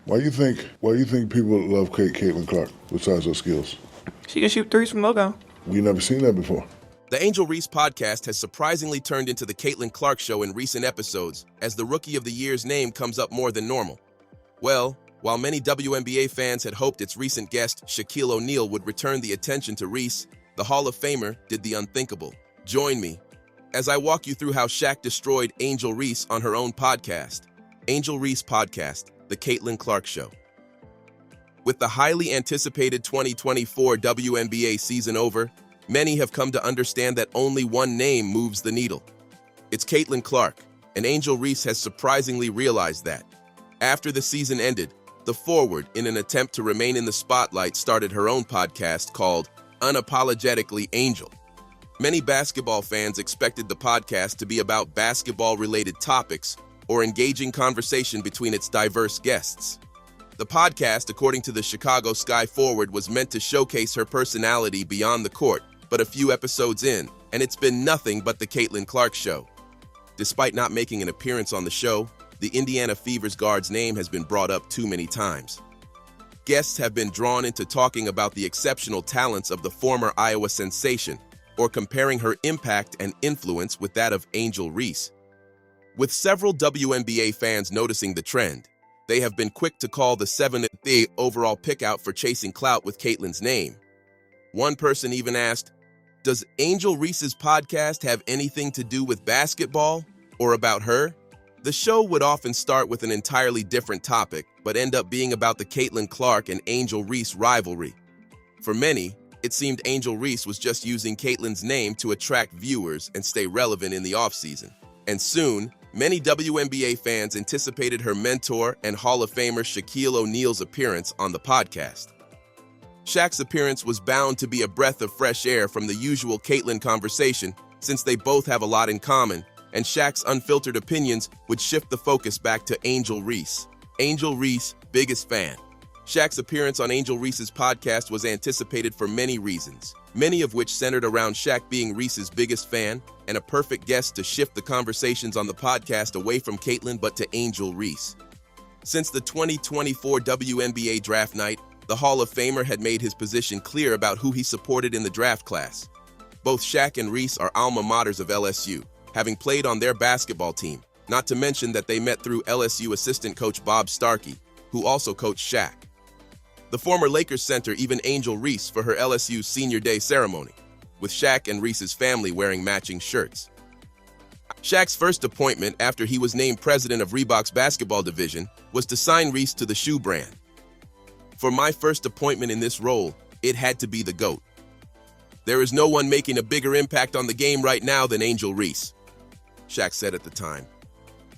Why you think people love Caitlyn Clark besides her skills? She can shoot threes from logo. We never seen that before. The Angel Reese podcast has surprisingly turned into the Caitlyn Clark show in recent episodes, as the Rookie of the Year's name comes up more than normal. Well, while many WNBA fans had hoped its recent guest, Shaquille O'Neal, would return the attention to Reese, the Hall of Famer did the unthinkable. Join me as I walk you through how Shaq destroyed Angel Reese on her own podcast. Angel Reese Podcast, The Caitlyn Clark Show. With the highly anticipated 2024 WNBA season over, many have come to understand that only one name moves the needle. It's Caitlyn Clark, and Angel Reese has surprisingly realized that. After the season ended, the forward, in an attempt to remain in the spotlight, started her own podcast called Unapologetically Angel. Many basketball fans expected the podcast to be about basketball-related topics or engaging conversation between its diverse guests. The podcast, according to the Chicago Sky forward, was meant to showcase her personality beyond the court, but a few episodes in, and it's been nothing but the Caitlyn Clark Show. Despite not making an appearance on the show, the Indiana Fever's guard's name has been brought up too many times. Guests have been drawn into talking about the exceptional talents of the former Iowa sensation, or comparing her impact and influence with that of Angel Reese. With several WNBA fans noticing the trend, they have been quick to call the 7th overall pick out for chasing clout with Caitlyn's name. One person even asked, "Does Angel Reese's podcast have anything to do with basketball or about her?" The show would often start with an entirely different topic, but end up being about the Caitlyn Clark and Angel Reese rivalry. For many, it seemed Angel Reese was just using Caitlyn's name to attract viewers and stay relevant in the offseason. And soon, many WNBA fans anticipated her mentor and Hall of Famer Shaquille O'Neal's appearance on the podcast. Shaq's appearance was bound to be a breath of fresh air from the usual Caitlyn conversation, since they both have a lot in common, and Shaq's unfiltered opinions would shift the focus back to Angel Reese. Angel Reese, biggest fan. Shaq's appearance on Angel Reese's podcast was anticipated for many reasons, many of which centered around Shaq being Reese's biggest fan and a perfect guest to shift the conversations on the podcast away from Caitlyn but to Angel Reese. Since the 2024 WNBA draft night, the Hall of Famer had made his position clear about who he supported in the draft class. Both Shaq and Reese are alma maters of LSU, having played on their basketball team, not to mention that they met through LSU assistant coach Bob Starkey, who also coached Shaq. The former Lakers center even Angel Reese for her LSU Senior Day ceremony, with Shaq and Reese's family wearing matching shirts. Shaq's first appointment after he was named president of Reebok's basketball division was to sign Reese to the shoe brand. "For my first appointment in this role, it had to be the GOAT. There is no one making a bigger impact on the game right now than Angel Reese," Shaq said at the time.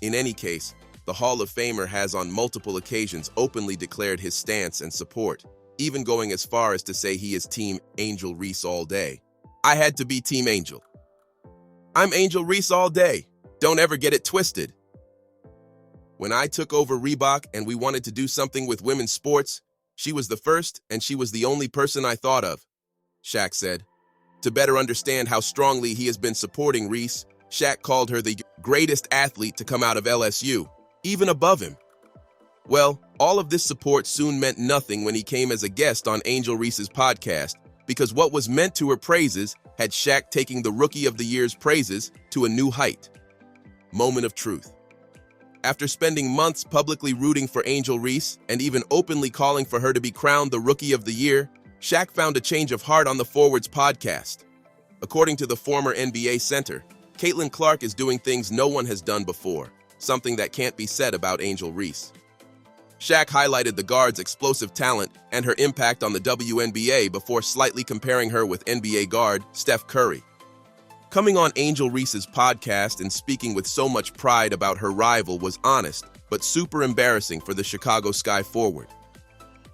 In any case, the Hall of Famer has on multiple occasions openly declared his stance and support, even going as far as to say he is Team Angel Reese all day. "I had to be Team Angel. I'm Angel Reese all day. Don't ever get it twisted. When I took over Reebok and we wanted to do something with women's sports, she was the first and she was the only person I thought of," Shaq said. To better understand how strongly he has been supporting Reese, Shaq called her the greatest athlete to come out of LSU, even above him. Well, all of this support soon meant nothing when he came as a guest on Angel Reese's podcast, because what was meant to her praises had Shaq taking the Rookie of the Year's praises to a new height. Moment of truth. After spending months publicly rooting for Angel Reese and even openly calling for her to be crowned the Rookie of the Year, Shaq found a change of heart on the forward's podcast. According to the former NBA center, Caitlyn Clark is doing things no one has done before, something that can't be said about Angel Reese. Shaq highlighted the guard's explosive talent and her impact on the WNBA before slightly comparing her with NBA guard Steph Curry. Coming on Angel Reese's podcast and speaking with so much pride about her rival was honest, but super embarrassing for the Chicago Sky forward.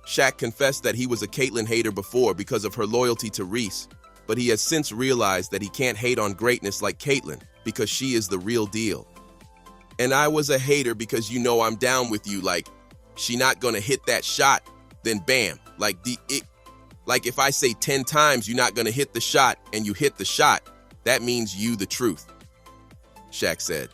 Shaq confessed that he was a Caitlyn hater before because of her loyalty to Reese, but he has since realized that he can't hate on greatness like Caitlyn because she is the real deal. "And I was a hater because I'm down with you, like, she not gonna hit that shot, then bam, like if I say 10 times you're not gonna hit the shot and you hit the shot, that means you the truth," Shaq said.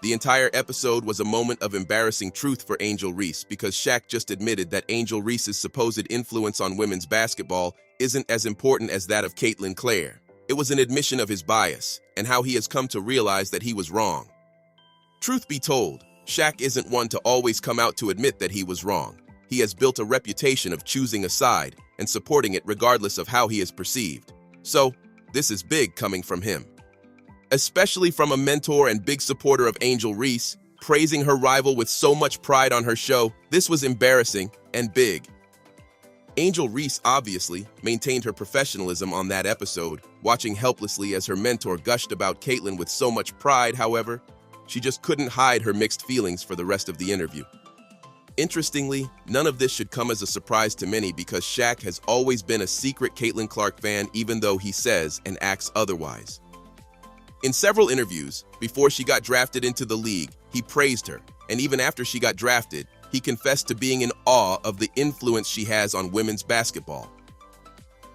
The entire episode was a moment of embarrassing truth for Angel Reese because Shaq just admitted that Angel Reese's supposed influence on women's basketball isn't as important as that of Caitlyn Clark. It was an admission of his bias and how he has come to realize that he was wrong. Truth be told, Shaq isn't one to always come out to admit that he was wrong. He has built a reputation of choosing a side and supporting it regardless of how he is perceived. So, this is big coming from him. Especially from a mentor and big supporter of Angel Reese, praising her rival with so much pride on her show, this was embarrassing and big. Angel Reese obviously maintained her professionalism on that episode, watching helplessly as her mentor gushed about Caitlyn with so much pride. However, she just couldn't hide her mixed feelings for the rest of the interview. Interestingly, none of this should come as a surprise to many because Shaq has always been a secret Caitlyn Clark fan even though he says and acts otherwise. In several interviews, before she got drafted into the league, he praised her, and even after she got drafted, he confessed to being in awe of the influence she has on women's basketball.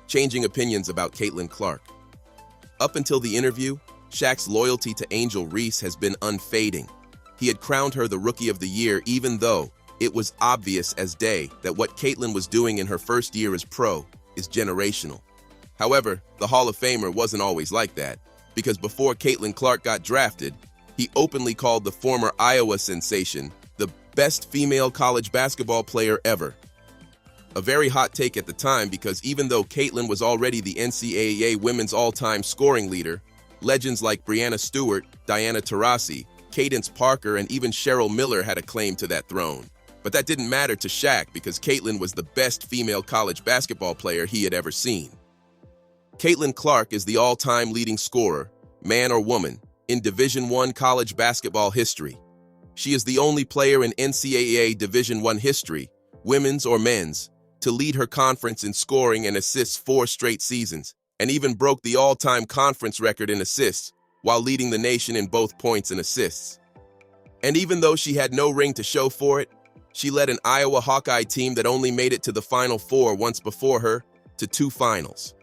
Changing opinions about Caitlyn Clark. Up until the interview, Shaq's loyalty to Angel Reese has been unfading. He had crowned her the Rookie of the Year even though it was obvious as day that what Caitlyn was doing in her first year as pro is generational. However, the Hall of Famer wasn't always like that, because before Caitlyn Clark got drafted, he openly called the former Iowa sensation the best female college basketball player ever. A very hot take at the time because even though Caitlyn was already the NCAA women's all-time scoring leader, legends like Breanna Stewart, Diana Taurasi, Cadence Parker, and even Cheryl Miller had a claim to that throne. But that didn't matter to Shaq because Caitlyn was the best female college basketball player he had ever seen. Caitlyn Clark is the all-time leading scorer, man or woman, in Division I college basketball history. She is the only player in NCAA Division I history, women's or men's, to lead her conference in scoring and assists 4 straight seasons, and even broke the all-time conference record in assists while leading the nation in both points and assists. And even though she had no ring to show for it, she led an Iowa Hawkeye team that only made it to the Final Four once before her to 2 finals.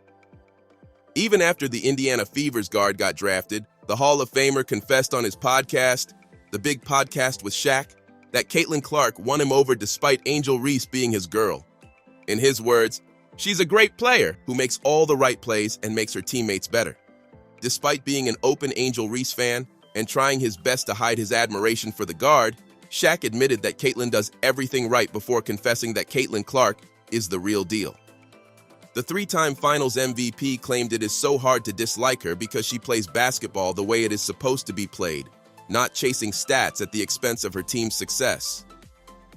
Even after the Indiana Fever's guard got drafted, the Hall of Famer confessed on his podcast, The Big Podcast with Shaq, that Caitlyn Clark won him over despite Angel Reese being his girl. In his words, she's a great player who makes all the right plays and makes her teammates better. Despite being an open Angel Reese fan and trying his best to hide his admiration for the guard, Shaq admitted that Caitlyn does everything right before confessing that Caitlyn Clark is the real deal. The 3-time Finals MVP claimed it is so hard to dislike her because she plays basketball the way it is supposed to be played, not chasing stats at the expense of her team's success.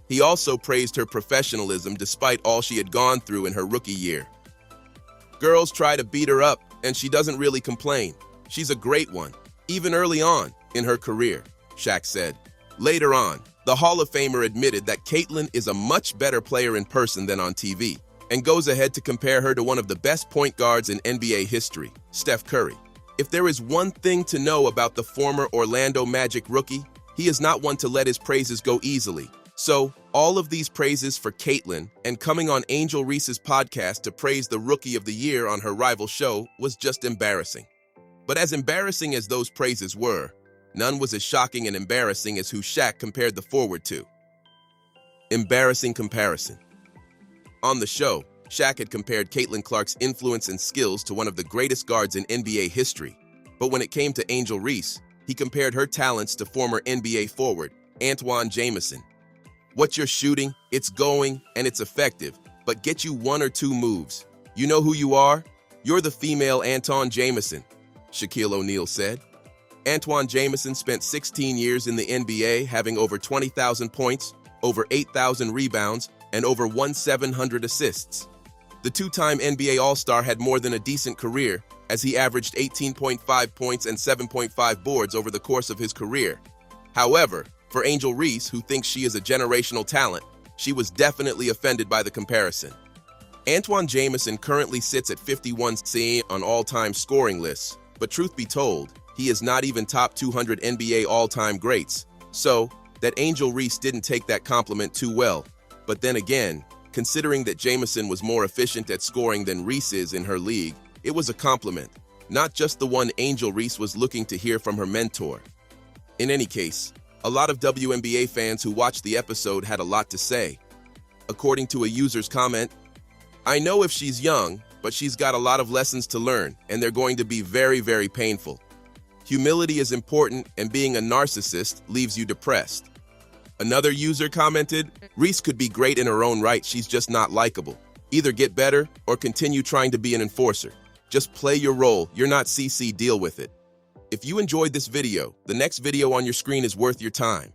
He also praised her professionalism despite all she had gone through in her rookie year. Girls try to beat her up, and she doesn't really complain. She's a great one, even early on in her career, Shaq said. Later on, the Hall of Famer admitted that Caitlyn is a much better player in person than on TV, and goes ahead to compare her to one of the best point guards in NBA history, Steph Curry. If there is one thing to know about the former Orlando Magic rookie, he is not one to let his praises go easily. So, all of these praises for Caitlyn and coming on Angel Reese's podcast to praise the Rookie of the Year on her rival show was just embarrassing. But as embarrassing as those praises were, none was as shocking and embarrassing as who Shaq compared the forward to. Embarrassing comparison. On the show, Shaq had compared Caitlyn Clark's influence and skills to one of the greatest guards in NBA history. But when it came to Angel Reese, he compared her talents to former NBA forward Antawn Jamison. What you're shooting, it's going, and it's effective, but get you 1 or 2 moves. You know who you are? You're the female Antawn Jamison, Shaquille O'Neal said. Antawn Jamison spent 16 years in the NBA, having over 20,000 points, over 8,000 rebounds, and over 1,700 assists. The 2-time NBA All-Star had more than a decent career, as he averaged 18.5 points and 7.5 boards over the course of his career. However, for Angel Reese, who thinks she is a generational talent, she was definitely offended by the comparison. Antawn Jamison currently sits at 51st on all-time scoring lists, but truth be told, he is not even top 200 NBA all-time greats, so that Angel Reese didn't take that compliment too well. But then again, considering that Jamison was more efficient at scoring than Reese is in her league, it was a compliment, not just the one Angel Reese was looking to hear from her mentor. In any case, A lot of WNBA fans who watched the episode had a lot to say. According to a user's comment, "I know if she's young, but she's got a lot of lessons to learn, and they're going to be very, very painful. Humility is important, and being a narcissist leaves you depressed." Another user commented, "Reese could be great in her own right, she's just not likable. Either get better or continue trying to be an enforcer. Just play your role, you're not CC, deal with it." If you enjoyed this video, the next video on your screen is worth your time.